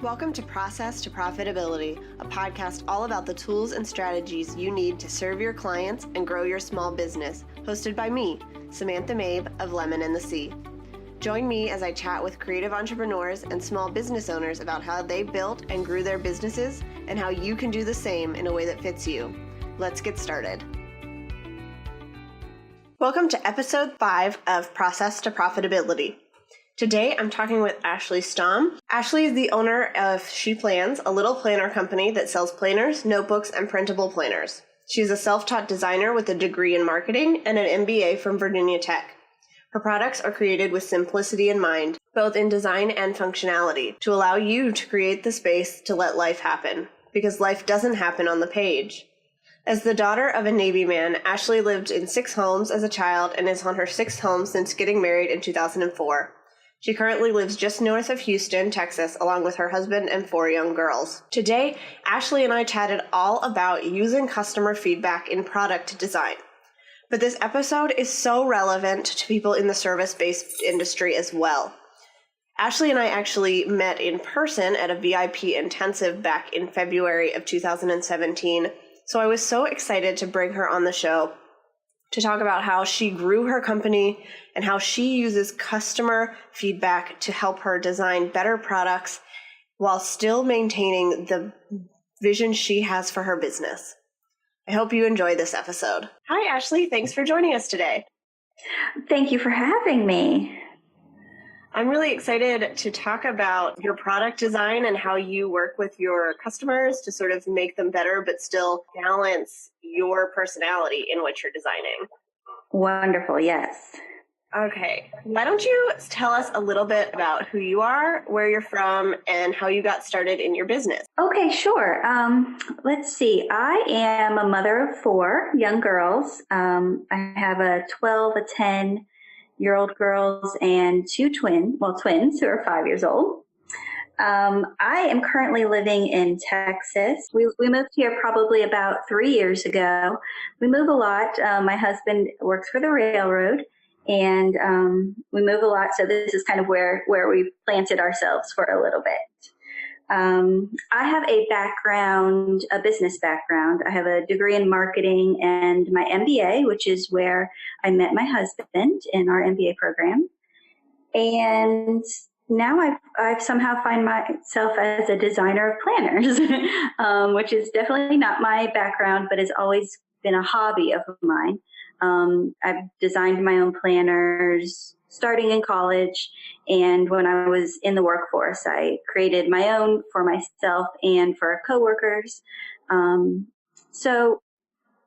Welcome to Process to Profitability, a podcast all about the tools and strategies you need to serve your clients and grow your small business, hosted by me, Samantha Mabe of Lemon and the Sea. Join me as I chat with creative entrepreneurs and small business owners about how they built and grew their businesses and how you can do the same in a way that fits you. Let's get started. Welcome to episode 5 of Process to Profitability. Today, I'm talking with Ashley Staum. Ashley is the owner of She Plans, a little planner company that sells planners, notebooks, and printable planners. She's a self-taught designer with a degree in marketing and an MBA from Virginia Tech. Her products are created with simplicity in mind, both in design and functionality, to allow you to create the space to let life happen, because life doesn't happen on the page. As the daughter of a Navy man, Ashley lived in 6 homes as a child and is on her 6th home since getting married in 2004. She currently lives just north of Houston, Texas, along with her husband and 4 young girls. Today, Ashley and I chatted all about using customer feedback in product design. But this episode is so relevant to people in the service-based industry as well. Ashley and I actually met in person at a VIP intensive back in February of 2017, so I was so excited to bring her on the show to talk about how she grew her company and how she uses customer feedback to help her design better products while still maintaining the vision she has for her business. I hope you enjoy this episode. Hi, Ashley. Thanks for joining us today. Thank you for having me. I'm really excited to talk about your product design and how you work with your customers to sort of make them better, but still balance your personality in what you're designing. Wonderful, yes. Okay, why don't you tell us a little bit about who you are, where you're from, and how you got started in your business? Okay, sure. Let's see. I am a mother of 4 young girls. I have a 12, a 10-year-old girls and 2 twins who are 5 years old. I am currently living in Texas. We moved here probably about 3 years ago. We move a lot. My husband works for the railroad, and we move a lot. So this is kind of where we've planted ourselves for a little bit. I have a business background. I have a degree in marketing and my MBA, which is where I met my husband in our MBA program. And now I've somehow find myself as a designer of planners, which is definitely not my background, but has always been a hobby of mine. I've designed my own planners starting in college, and when I was in the workforce, I created my own for myself and for coworkers. So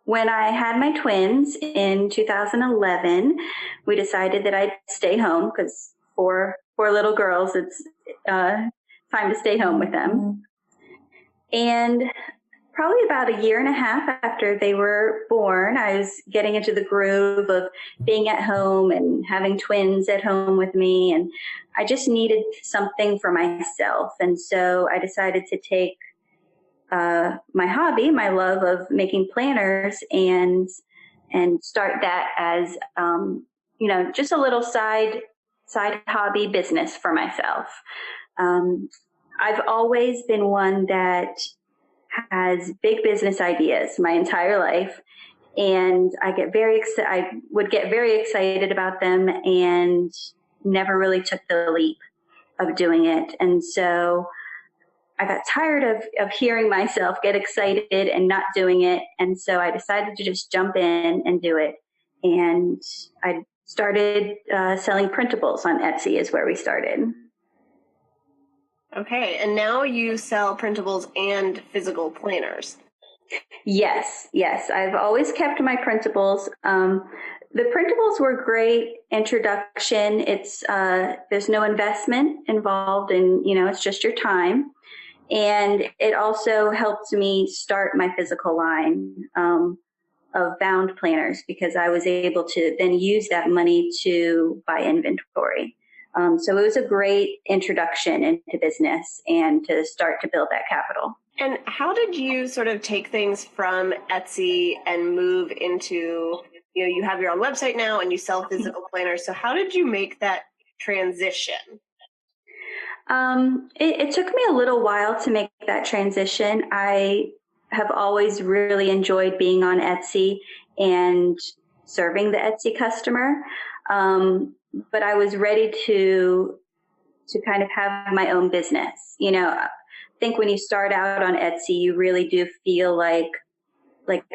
when I had my twins in 2011, we decided that I'd stay home because for little girls, it's time to stay home with them. And probably about a year and a half after they were born, I was getting into the groove of being at home and having twins at home with me. And I just needed something for myself. And so I decided to take my hobby, my love of making planners, and start that as, just a little side hobby business for myself. I've always been one that has big business ideas my entire life, and I would get very excited about them and never really took the leap of doing it. And so I got tired of hearing myself get excited and not doing it. And so I decided to just jump in and do it. And I started selling printables on Etsy is where we started. Okay, and now you sell printables and physical planners. Yes. I've always kept my printables. The printables were great introduction. It's there's no investment involved, and it's just your time. And it also helped me start my physical line of bound planners, because I was able to then use that money to buy inventory. So it was a great introduction into business and to start to build that capital. And how did you sort of take things from Etsy and move into, you have your own website now and you sell physical planners. So how did you make that transition? It took me a little while to make that transition. I have always really enjoyed being on Etsy and serving the Etsy customer. But I was ready to kind of have my own business. I think when you start out on Etsy, you really do feel like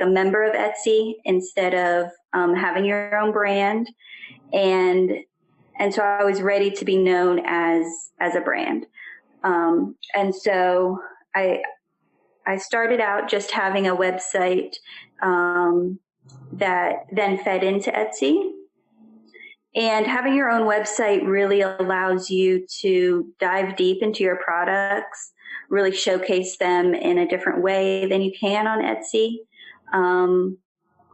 a member of Etsy instead of having your own brand. And so I was ready to be known as a brand. And so I started out just having a website that then fed into Etsy. And having your own website really allows you to dive deep into your products, really showcase them in a different way than you can on Etsy,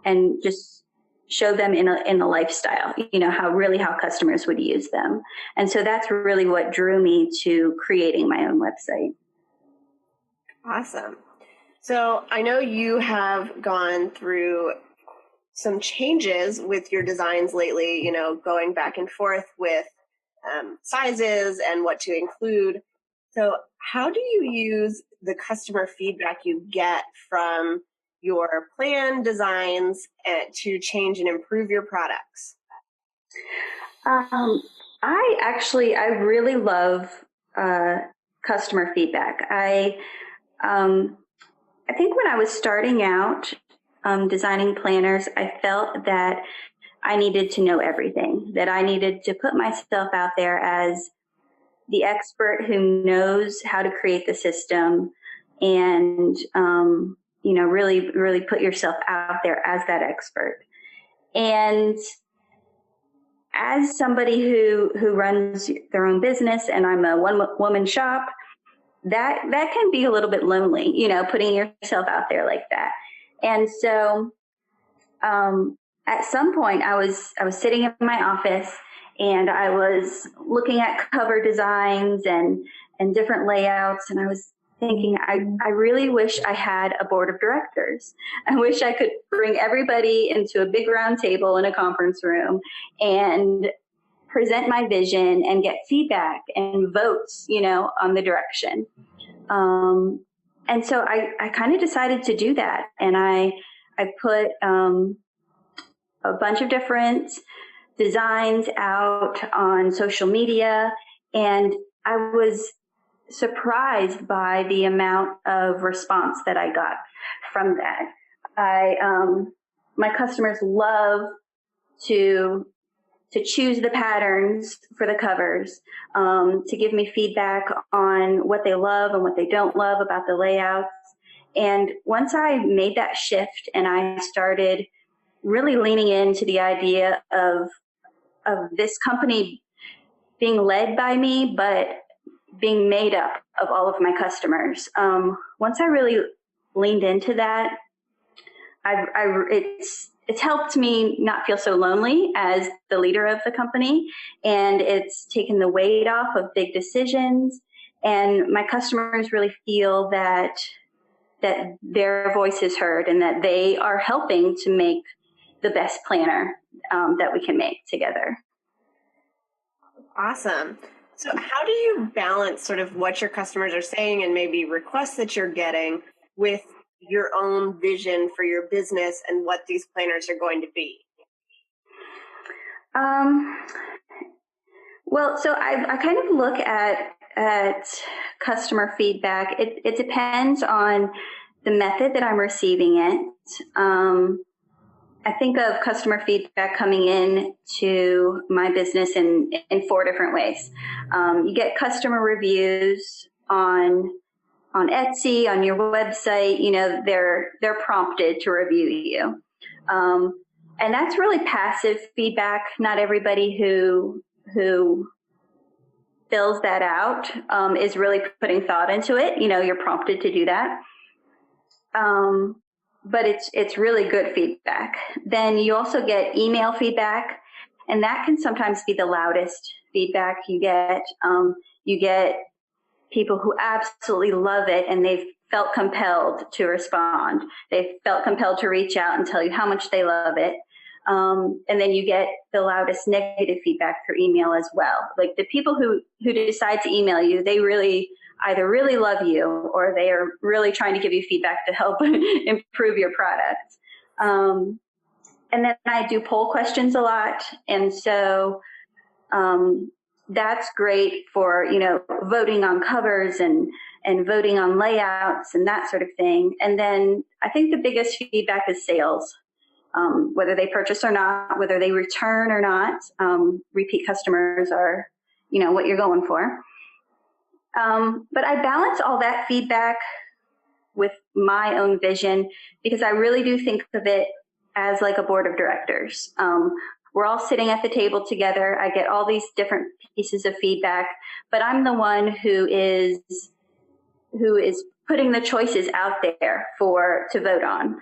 and just show them in a lifestyle, how customers would use them. And so that's really what drew me to creating my own website. Awesome. So I know you have gone through some changes with your designs lately, going back and forth with sizes and what to include. So how do you use the customer feedback you get from your plan designs to change and improve your products? I really love customer feedback. I think when I was starting out designing planners, I felt that I needed to know everything, that I needed to put myself out there as the expert who knows how to create the system and, really, really put yourself out there as that expert. And as somebody who runs their own business, and I'm a one-woman shop, that can be a little bit lonely, putting yourself out there like that. And so at some point I was sitting in my office and I was looking at cover designs and different layouts, and I was thinking, I really wish I had a board of directors. I wish I could bring everybody into a big round table in a conference room and present my vision and get feedback and votes, on the direction. And so I kind of decided to do that. And I put a bunch of different designs out on social media, and I was surprised by the amount of response that I got from that. My customers love to choose the patterns for the covers, to give me feedback on what they love and what they don't love about the layouts. And once I made that shift and I started really leaning into the idea of this company being led by me, but being made up of all of my customers. Once I really leaned into that, it's helped me not feel so lonely as the leader of the company, and it's taken the weight off of big decisions. And my customers really feel that their voice is heard and that they are helping to make the best planner that we can make together. Awesome. So how do you balance sort of what your customers are saying and maybe requests that you're getting with your own vision for your business and what these planners are going to be? Well, so I kind of look at customer feedback. It depends on the method that I'm receiving it. I think of customer feedback coming in to my business in 4 different ways. You get customer reviews on Etsy, on your website. They're prompted to review you, and that's really passive feedback. Not everybody who fills that out is really putting thought into it. You're prompted to do that. But it's really good feedback. Then you also get email feedback, and that can sometimes be the loudest feedback you get. You get people who absolutely love it, and they've felt compelled to respond. They've felt compelled to reach out and tell you how much they love it. And then you get the loudest negative feedback through email as well. Like the people who decide to email you, they really either really love you or they are really trying to give you feedback to help improve your product. And then I do poll questions a lot. And so that's great for, voting on covers and voting on layouts and that sort of thing. And then I think the biggest feedback is sales, whether they purchase or not, whether they return or not. Repeat customers are, what you're going for. But I balance all that feedback with my own vision because I really do think of it as like a board of directors. We're all sitting at the table together. I get all these different pieces of feedback, but I'm the one who is putting the choices out there to vote on.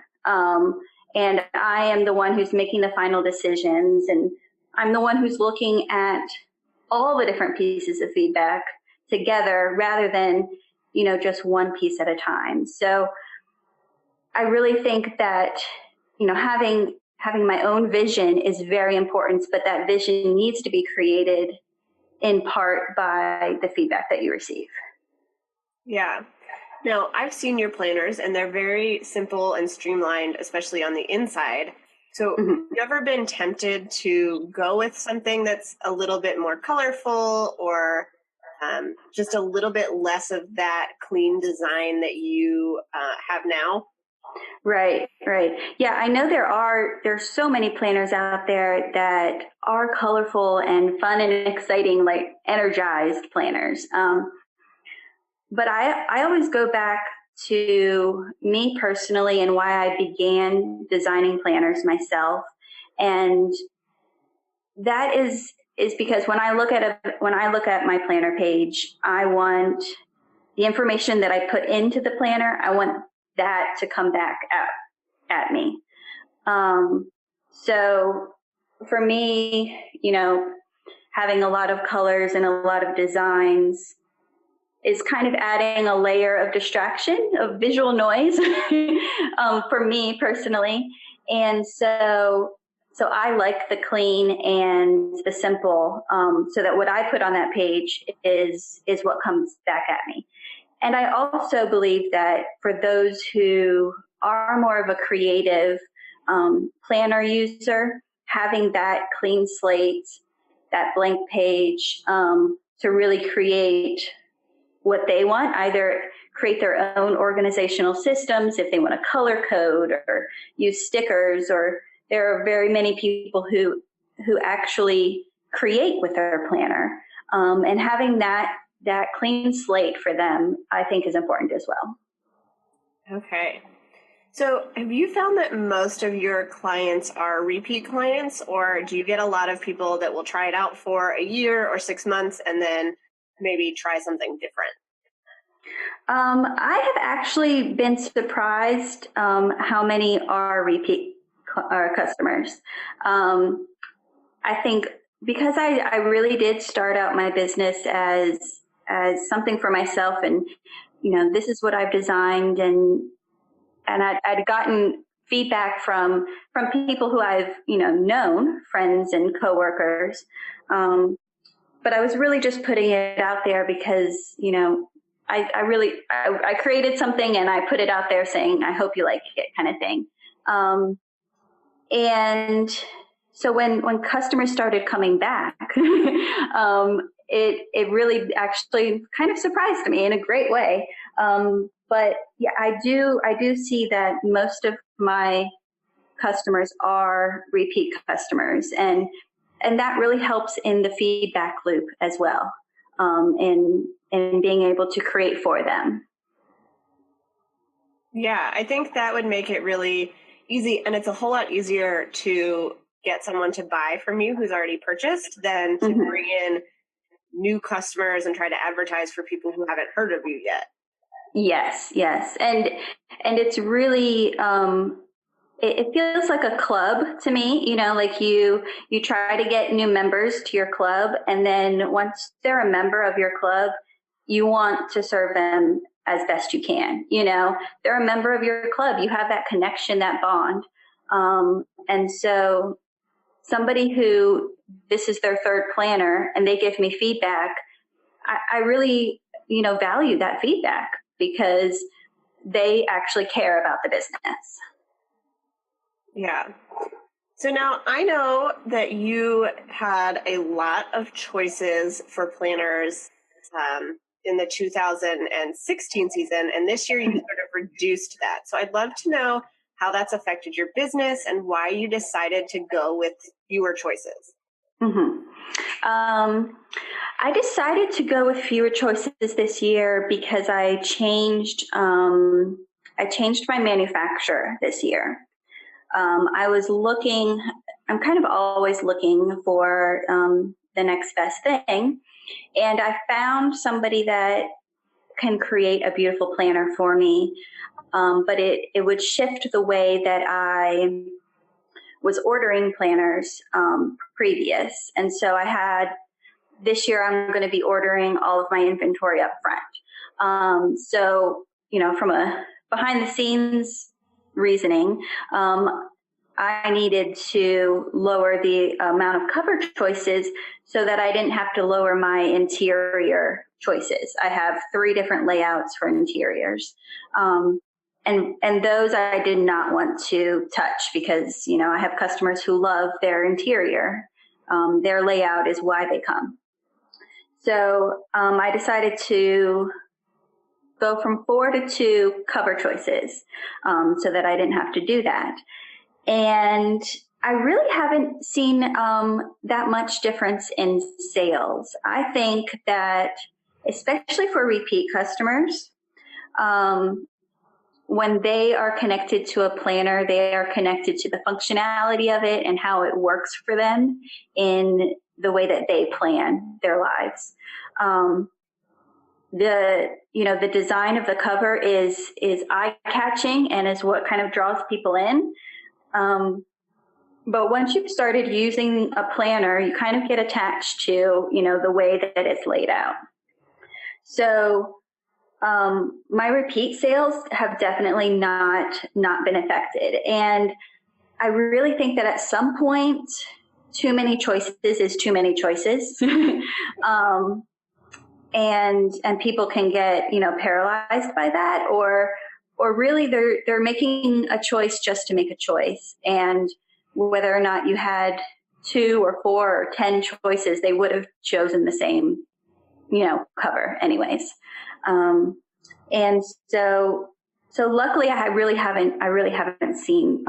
And I am the one who's making the final decisions, and I'm the one who's looking at all the different pieces of feedback together rather than, just one piece at a time. So I really think that, having my own vision is very important, but that vision needs to be created in part by the feedback that you receive. Yeah. Now, I've seen your planners, and they're very simple and streamlined, especially on the inside. So have you ever been tempted to go with something that's a little bit more colorful or just a little bit less of that clean design that you have now? Right. Yeah, I know there's so many planners out there that are colorful and fun and exciting, like energized planners. But I always go back to me personally and why I began designing planners myself. And that is because when I look at my planner page, I want the information that I put into the planner, I want that to come back at me. So for me, having a lot of colors and a lot of designs is kind of adding a layer of distraction, of visual noise for me personally. And so I like the clean and the simple, so that what I put on that page is what comes back at me. And I also believe that for those who are more of a creative planner user, having that clean slate, that blank page, to really create what they want, either create their own organizational systems if they want to color code or use stickers, or there are very many people who actually create with their planner, and having that clean slate for them, I think, is important as well. Okay. So have you found that most of your clients are repeat clients, or do you get a lot of people that will try it out for a year or 6 months and then maybe try something different? I have actually been surprised how many are repeat customers. I think because I really did start out my business as something for myself, and this is what I've designed, and I'd gotten feedback from people who I've known, friends and coworkers, but I was really just putting it out there because I created something and I put it out there saying, I hope you like it, kind of thing. And so when customers started coming back, it really actually kind of surprised me in a great way. But yeah, I do see that most of my customers are repeat customers, and that really helps in the feedback loop as well, in being able to create for them. Yeah, I think that would make it really easy, and it's a whole lot easier to get someone to buy from you who's already purchased than to bring in new customers and try to advertise for people who haven't heard of you yet. Yes, and it's really it feels like a club to me. Like you try to get new members to your club, and then once they're a member of your club, you want to serve them as best you can. They're a member of your club. You have that connection, that bond. And so somebody who this is their third planner and they give me feedback, I really, value that feedback because they actually care about the business. Yeah. So now I know that you had a lot of choices for planners in the 2016 season, and this year you sort of reduced that. So I'd love to know how that's affected your business and why you decided to go with fewer choices. Mm-hmm. I decided to go with fewer choices this year because I changed my manufacturer this year. I was looking, I'm kind of always looking for the next best thing. And I found somebody that can create a beautiful planner for me, but it would shift the way that I was ordering planners previous. And so this year I'm going to be ordering all of my inventory up front. So, from a behind the scenes reasoning, I needed to lower the amount of cover choices so that I didn't have to lower my interior choices. I have 3 different layouts for interiors. And those I did not want to touch because, I have customers who love their interior. Their layout is why they come. So I decided to go from 4 to 2 cover choices so that I didn't have to do that. And I really haven't seen that much difference in sales. I think that, especially for repeat customers, when they are connected to a planner, they are connected to the functionality of it and how it works for them in the way that they plan their lives. The design of the cover is eye-catching and is what kind of draws people in. But once you've started using a planner, you kind of get attached to, the way that it's laid out. So my repeat sales have definitely not been affected. And I really think that at some point, too many choices is too many choices. And people can get, paralyzed by that, or really they're making a choice just to make a choice. And whether or not you had 2 or 4 or 10 choices, they would have chosen the same, cover anyways. And so luckily I really haven't seen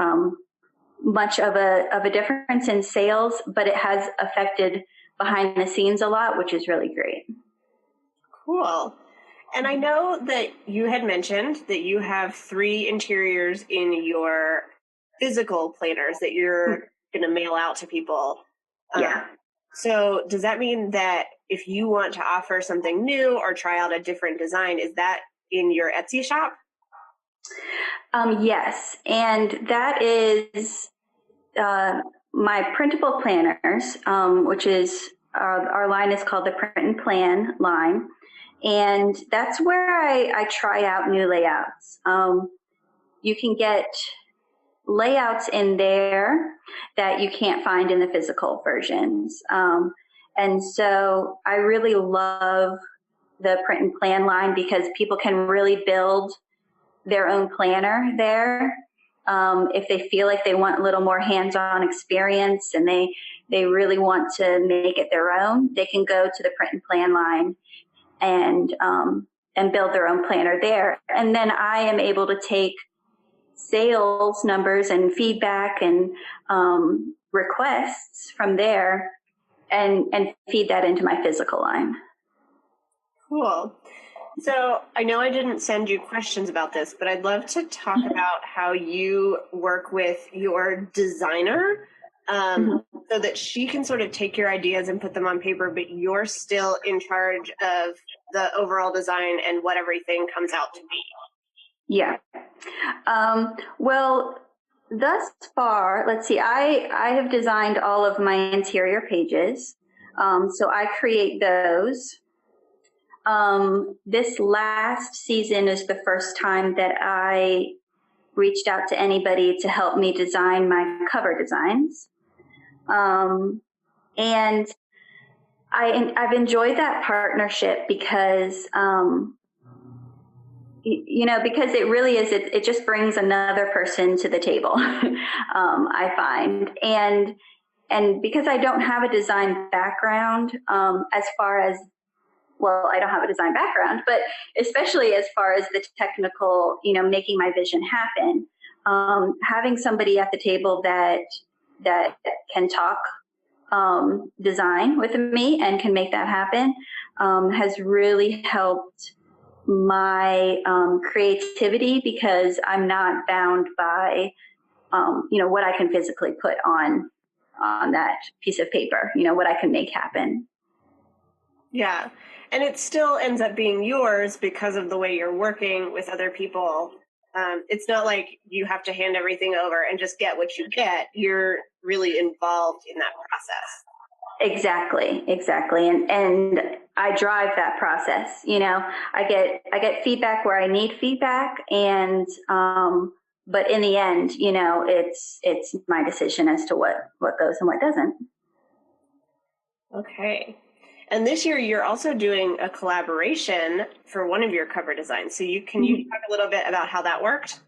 much of a difference in sales, but it has affected behind the scenes a lot, which is really great. Cool. And I know that you had mentioned that you have 3 interiors in your physical planners that you're going to mail out to people. Yeah. So does that mean that if you want to offer something new or try out a different design, is that in your Etsy shop? Yes. And that is my printable planners, which is our line is called the Print and Plan line. And that's where I try out new layouts. You can get layouts in there that you can't find in the physical versions. And so I really love the Print and Plan line because people can really build their own planner there. If they feel like they want a little more hands-on experience and they really want to make it their own, they can go to the Print and Plan line and build their own planner there. And then I am able to take sales numbers and feedback and requests from there and feed that into my physical line. Cool. So I know I didn't send you questions about this, but I'd love to talk about how you work with your designer so that she can sort of take your ideas and put them on paper, but you're still in charge of the overall design and what everything comes out to be. Yeah. Well, thus far, let's see, I have designed all of my interior pages. So I create those. This last season is the first time that I reached out to anybody to help me design my cover designs. And I've enjoyed that partnership because, because it really is, it just brings another person to the table, I find. And because I don't have a design background, as far as, well, I don't have a design background, but especially as far as the technical, making my vision happen, having somebody at the table that can talk design with me and can make that happen has really helped my creativity, because I'm not bound by what I can physically put on that piece of paper, what I can make happen. Yeah. And it still ends up being yours because of the way you're working with other people. It's not like you have to hand everything over and just get what you get. You're really involved in that process. Exactly. And I drive that process. I get feedback where I need feedback, and but in the end, it's my decision as to what goes and what doesn't. Okay. And this year you're also doing a collaboration for one of your cover designs. So you talk a little bit about how that worked?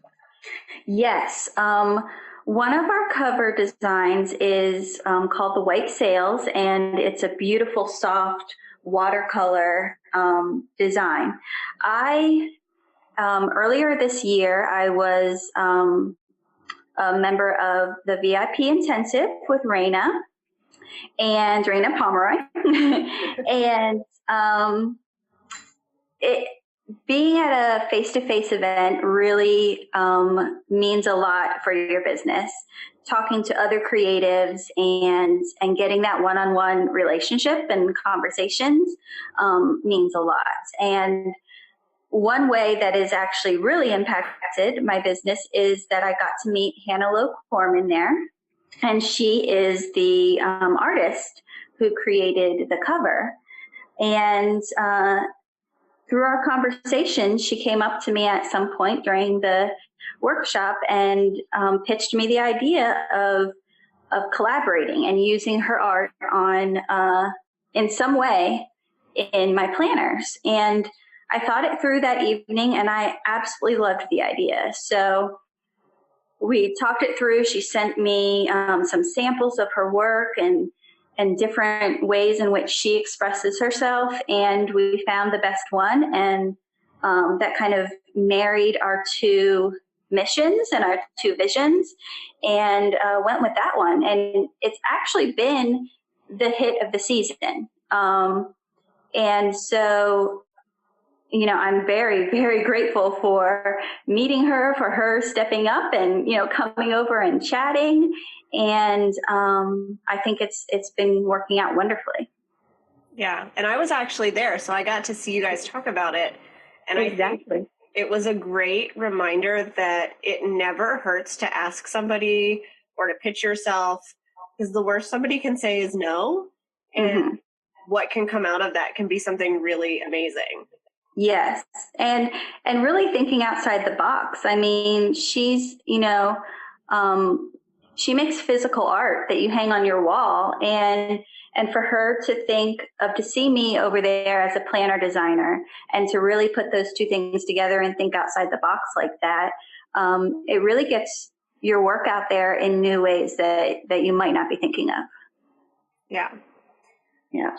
Yes. One of our cover designs is called the White Sails, and it's a beautiful, soft watercolor design. Earlier this year, I was a member of the VIP Intensive with Raina Pomeroy. And being at a face-to-face event really means a lot for your business. Talking to other creatives and getting that one-on-one relationship and conversations means a lot. And one way that has actually really impacted my business is that I got to meet Hannah Lowe Corman there. And she is the artist who created the cover. And through our conversation, she came up to me at some point during the workshop and pitched me the idea of collaborating and using her art on in some way in my planners. And I thought it through that evening, and I absolutely loved the idea. So we talked it through. She sent me some samples of her work and different ways in which she expresses herself, and we found the best one, and that kind of married our two missions and our two visions, and went with that one. And it's actually been the hit of the season. And so I'm very, very grateful for meeting her, for her stepping up and, coming over and chatting. And I think it's been working out wonderfully. Yeah. And I was actually there, so I got to see you guys talk about it. And exactly. I think it was a great reminder that it never hurts to ask somebody or to pitch yourself, because the worst somebody can say is no. And what can come out of that can be something really amazing. Yes. And really thinking outside the box. I mean, she's, she makes physical art that you hang on your wall, and for her to see me over there as a planner designer and to really put those two things together and think outside the box like that, it really gets your work out there in new ways that you might not be thinking of. Yeah. Yeah.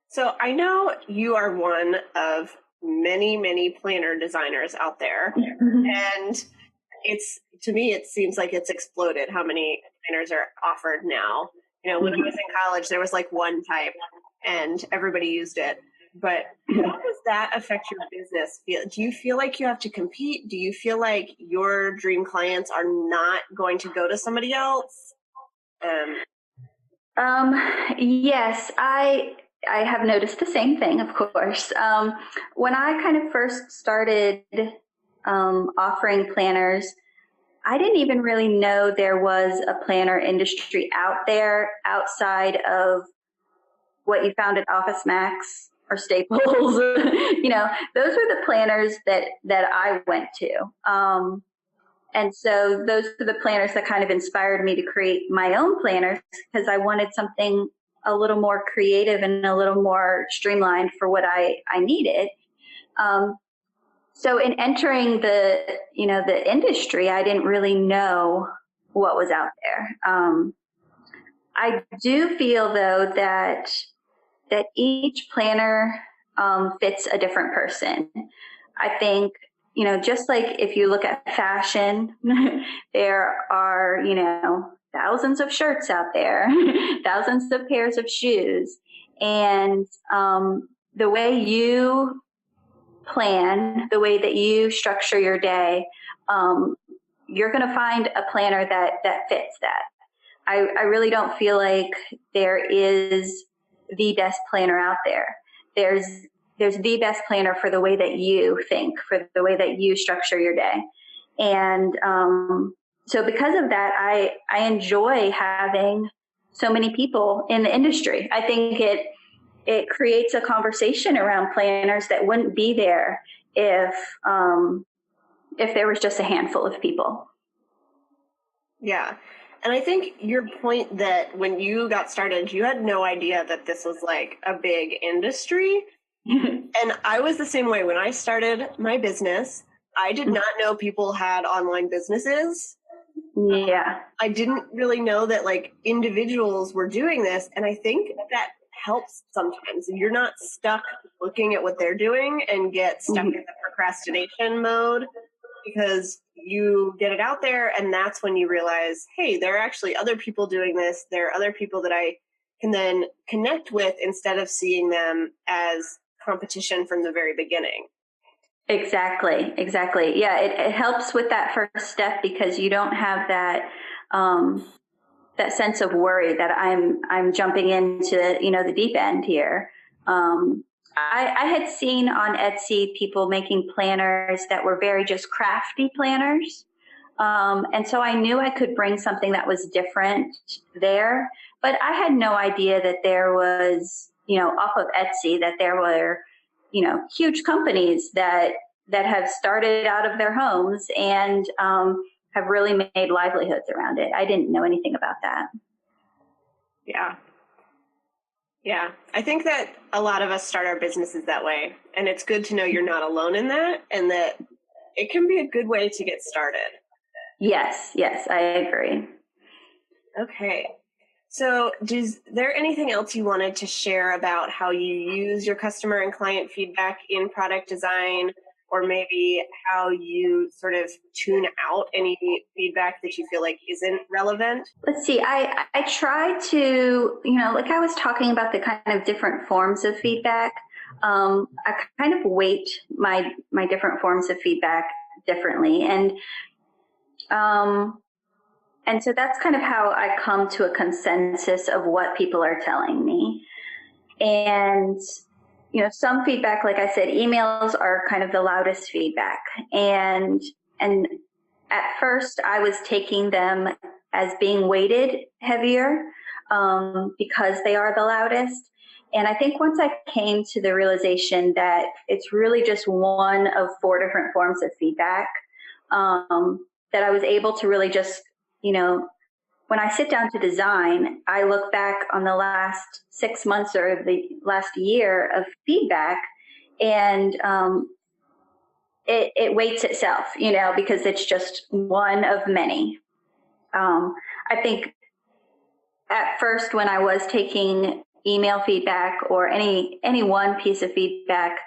So I know you are one of many, many planner designers out there. And to me, it seems like it's exploded how many planners are offered now. When I was in college, there was like one type and everybody used it. But how does that affect your business? Do you feel like you have to compete? Do you feel like your dream clients are not going to go to somebody else? Yes, I have noticed the same thing, of course. When I kind of first started offering planners, I didn't even really know there was a planner industry out there outside of what you found at Office Max or Staples. Those were the planners that I went to. And so those are the planners that kind of inspired me to create my own planners, because I wanted something a little more creative and a little more streamlined for what I needed. Um, so in entering the industry, I didn't really know what was out there. I do feel though that each planner fits a different person. I think, just like if you look at fashion, there are, thousands of shirts out there, thousands of pairs of shoes. And the way you plan, the way that you structure your day, you're going to find a planner that fits that. I really don't feel like there is the best planner out there. There's the best planner for the way that you think, for the way that you structure your day. And so because of that, I enjoy having so many people in the industry. I think it creates a conversation around planners that wouldn't be there if there was just a handful of people. Yeah. And I think your point that when you got started, you had no idea that this was like a big industry. And I was the same way when I started my business. I did not know people had online businesses. Yeah. I didn't really know that like individuals were doing this. And I think that helps sometimes. You're not stuck looking at what they're doing and get stuck in the procrastination mode, because you get it out there and that's when you realize, hey, there are actually other people doing this. There are other people that I can then connect with instead of seeing them as competition from the very beginning. Exactly. Yeah, it helps with that first step, because you don't have that that sense of worry that I'm jumping into the deep end here. I had seen on Etsy people making planners that were very just crafty planners. And so I knew I could bring something that was different there, but I had no idea that there was, off of Etsy, that there were, huge companies that have started out of their homes and have really made livelihoods around it. I didn't know anything about that. Yeah. Yeah. I think that a lot of us start our businesses that way. And it's good to know you're not alone in that, and that it can be a good way to get started. Yes, I agree. Okay. So is there anything else you wanted to share about how you use your customer and client feedback in product design, or maybe how you sort of tune out any feedback that you feel like isn't relevant? Let's see, I try to, like I was talking about the kind of different forms of feedback. I kind of weight my different forms of feedback differently. And so that's kind of how I come to a consensus of what people are telling me. And, some feedback, like I said, emails are kind of the loudest feedback. And at first I was taking them as being weighted heavier because they are the loudest. And I think once I came to the realization that it's really just one of 4 different forms of feedback, that I was able to really just, when I sit down to design, I look back on the last 6 months or the last year of feedback, and it weights itself, because it's just one of many. I think at first when I was taking email feedback or any one piece of feedback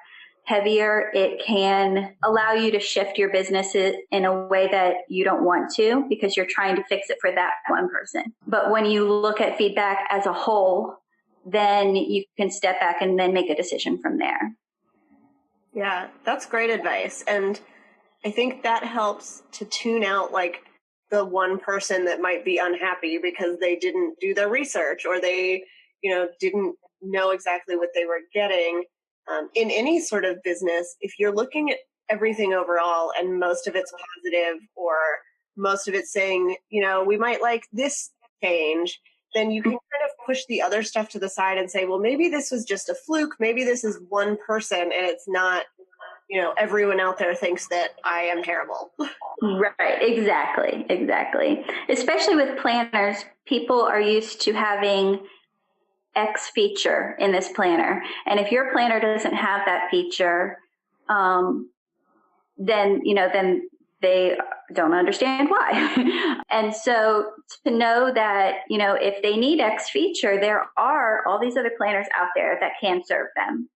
heavier, it can allow you to shift your business in a way that you don't want to, because you're trying to fix it for that one person. But when you look at feedback as a whole, then you can step back and then make a decision from there. Yeah, that's great advice. And I think that helps to tune out like the one person that might be unhappy because they didn't do their research, or they, didn't know exactly what they were getting. In any sort of business, if you're looking at everything overall and most of it's positive, or most of it's saying, we might like this change, then you can kind of push the other stuff to the side and say, well, maybe this was just a fluke. Maybe this is one person and it's not everyone out there thinks that I am terrible. Right, exactly. Especially with planners, people are used to having X feature in this planner. And if your planner doesn't have that feature, um, then they don't understand why. And so to know that, if they need X feature, there are all these other planners out there that can serve them.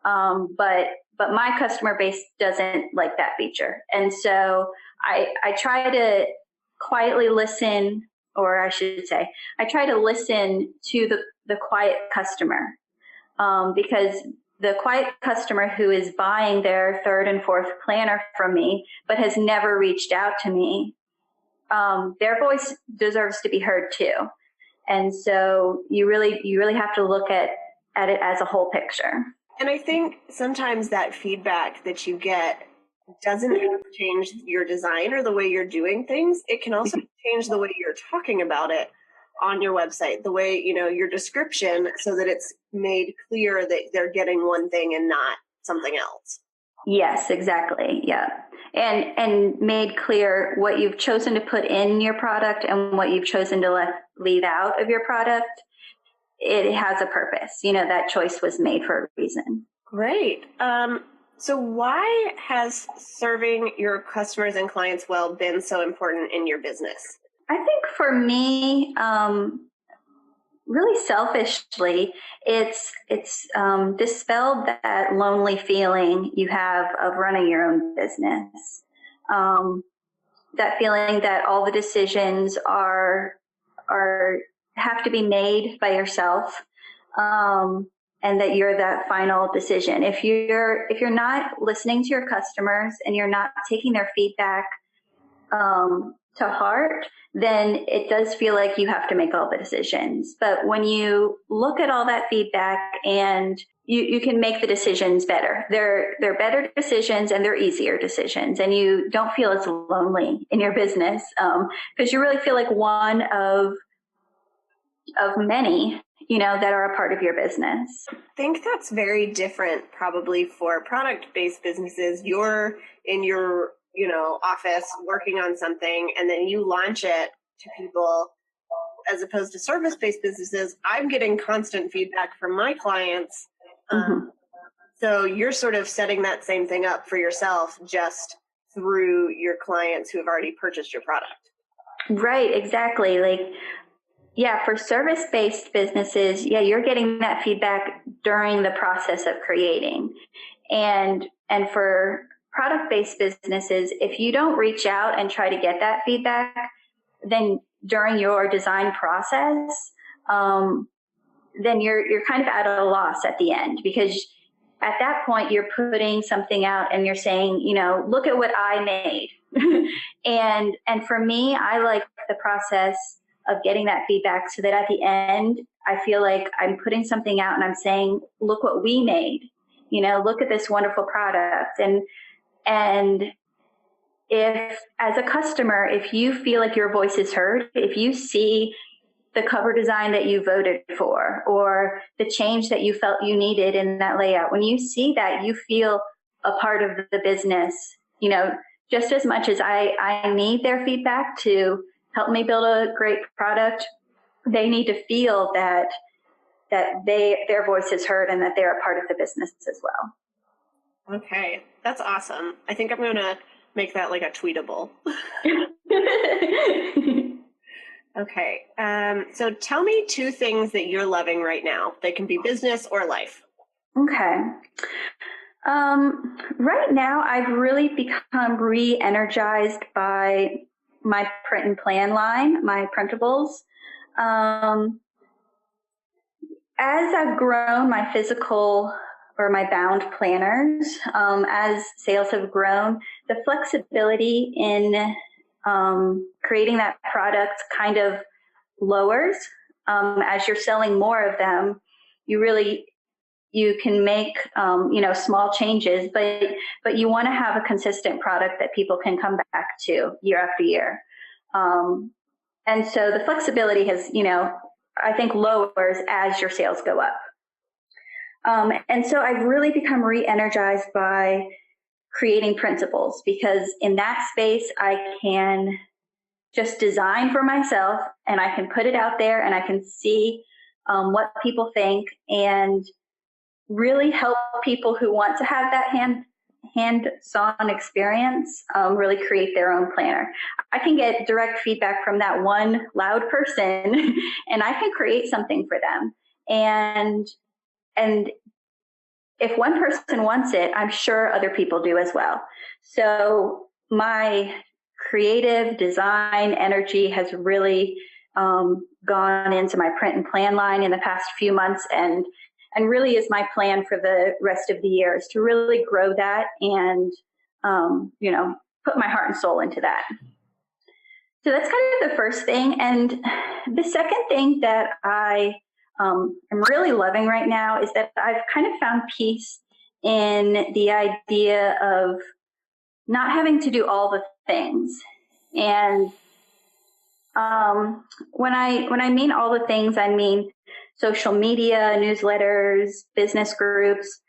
But my customer base doesn't like that feature. And so I try to quietly listen, or I should say, I try to listen to the quiet customer, because the quiet customer who is buying their third and fourth planner from me, but has never reached out to me, their voice deserves to be heard too. And so you really have to look at it as a whole picture. And I think sometimes that feedback that you get doesn't have to change your design or the way you're doing things. It can also change the way you're talking about it on your website, the way, your description, so that it's made clear that they're getting one thing and not something else. Yes, exactly. Yeah. And made clear what you've chosen to put in your product and what you've chosen to leave out of your product. It has a purpose. That choice was made for a reason. Great. So why has serving your customers and clients well been so important in your business? I think for me, really selfishly, it's dispelled that lonely feeling you have of running your own business. That feeling that all the decisions are have to be made by yourself, and that you're that final decision. If you're not listening to your customers and you're not taking their feedback to heart, then it does feel like you have to make all the decisions. But when you look at all that feedback and you can make the decisions better. They're better decisions and they're easier decisions, and you don't feel as lonely in your business, because you really feel like one of many, that are a part of your business. I think that's very different probably for product-based businesses. You're in your, office working on something and then you launch it to people, as opposed to service-based businesses. I'm getting constant feedback from my clients. So you're sort of setting that same thing up for yourself just through your clients who have already purchased your product. Right, exactly. For service-based businesses, you're getting that feedback during the process of creating. And for product-based businesses, if you don't reach out and try to get that feedback, then during your design process, then you're kind of at a loss at the end, because at that point you're putting something out and you're saying, look at what I made. and for me, I like the process of getting that feedback so that at the end, I feel like I'm putting something out and I'm saying, look what we made, look at this wonderful product. And if, as a customer, if you feel like your voice is heard, if you see the cover design that you voted for, or the change that you felt you needed in that layout, when you see that, you feel a part of the business, just as much as I need their feedback to help me build a great product. They need to feel that their voice is heard and that they're a part of the business as well. Okay, that's awesome. I think I'm going to make that like a tweetable. Okay, so tell me 2 things that you're loving right now. They can be business or life. Okay. Right now, I've really become re-energized by my print and plan line, my printables. As I've grown my physical or my bound planners, as sales have grown, the flexibility in creating that product kind of lowers. As you're selling more of them, you can make small changes, but you want to have a consistent product that people can come back to year after year. And so the flexibility has, I think, lowers as your sales go up. And so I've really become re-energized by creating printables, because in that space I can just design for myself and I can put it out there and I can see what people think and really help people who want to have that hands-on experience really create their own planner. I can get direct feedback from that one loud person and I can create something for them. And if one person wants it, I'm sure other people do as well. So my creative design energy has really gone into my print and plan line in the past few months, and really is my plan for the rest of the year is to really grow that and put my heart and soul into that. So that's kind of the first thing. And the second thing that I am really loving right now is that I've kind of found peace in the idea of not having to do all the things. And when I mean all the things, I mean social media, newsletters, business groups.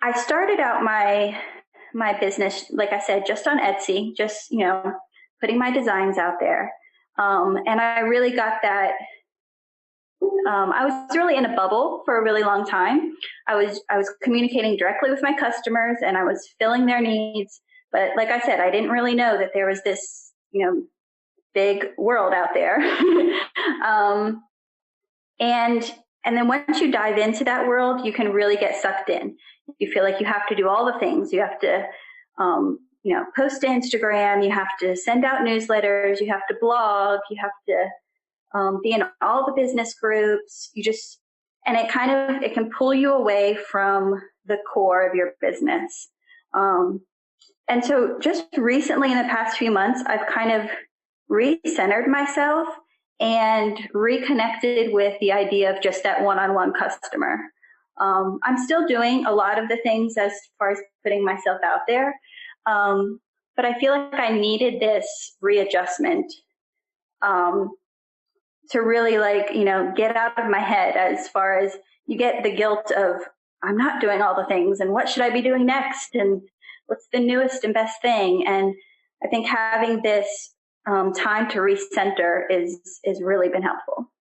I started out my business, like I said, just on Etsy, just, putting my designs out there. And I really got that. I was really in a bubble for a really long time. I was communicating directly with my customers and I was filling their needs. But like I said, I didn't really know that there was this, big world out there. And then once you dive into that world, you can really get sucked in. You feel like you have to do all the things. You have to, post to Instagram. You have to send out newsletters. You have to blog. You have to be in all the business groups. And it can pull you away from the core of your business. And so just recently in the past few months, I've kind of recentered myself and reconnected with the idea of just that one-on-one customer. I'm still doing a lot of the things as far as putting myself out there, but I feel like I needed this readjustment to really get out of my head, as far as you get the guilt of I'm not doing all the things and what should I be doing next and what's the newest and best thing. And I think having this time to recenter is really been helpful.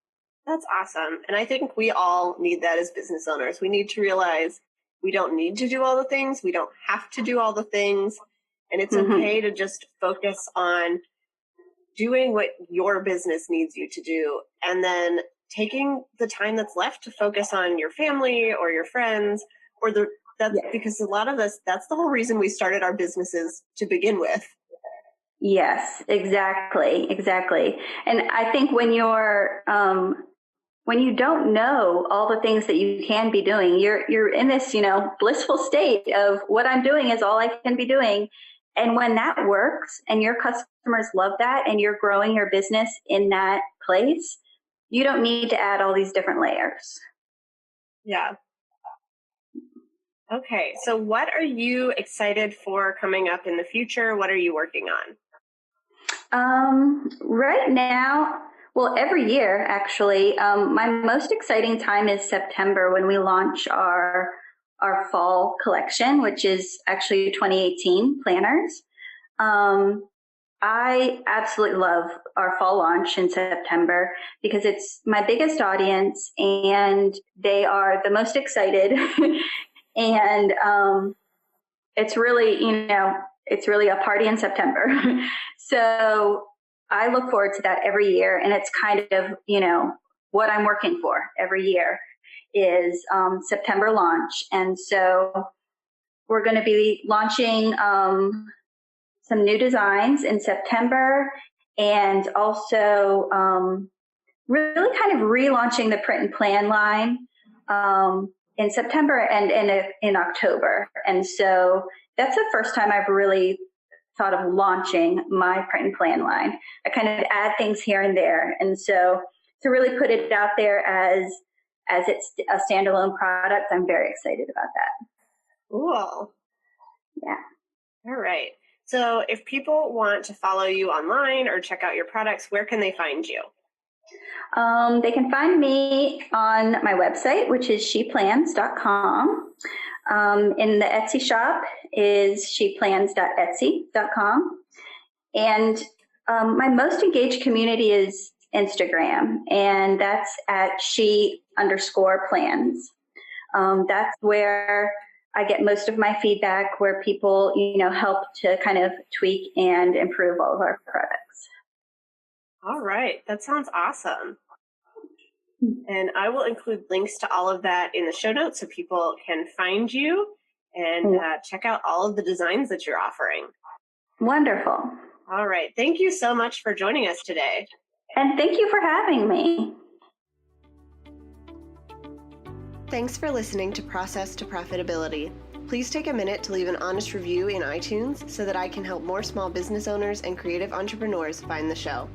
That's awesome. And I think we all need that as business owners. We need to realize we don't need to do all the things. We don't have to do all the things. And it's okay to just focus on doing what your business needs you to do. And then taking the time that's left to focus on your family or your friends because a lot of us, that's the whole reason we started our businesses to begin with. Yes, exactly. And I think when you don't know all the things that you can be doing, you're in this, blissful state of what I'm doing is all I can be doing. And when that works and your customers love that and you're growing your business in that place, you don't need to add all these different layers. Yeah. Okay. So what are you excited for coming up in the future? What are you working on? Right now, well, every year, actually, my most exciting time is September, when we launch our fall collection, which is actually 2018 planners. I absolutely love our fall launch in September because it's my biggest audience and they are the most excited. And it's really, it's really a party in September. So I look forward to that every year. And it's kind of, what I'm working for every year is September launch. And so we're going to be launching some new designs in September, and also really kind of relaunching the print and plan line in September and in October. And so that's the first time I've really thought of launching my print and plan line. I kind of add things here and there. And so to really put it out there as it's a standalone product, I'm very excited about that. Cool. Yeah. All right. So if people want to follow you online or check out your products, where can they find you? They can find me on my website, which is sheplans.com. In the Etsy shop is sheplans.etsy.com. And my most engaged community is Instagram, and that's at she_plans. That's where I get most of my feedback, where people, help to kind of tweak and improve all of our products. All right. That sounds awesome. And I will include links to all of that in the show notes so people can find you and check out all of the designs that you're offering. Wonderful. All right. Thank you so much for joining us today. And thank you for having me. Thanks for listening to Process to Profitability. Please take a minute to leave an honest review in iTunes so that I can help more small business owners and creative entrepreneurs find the show.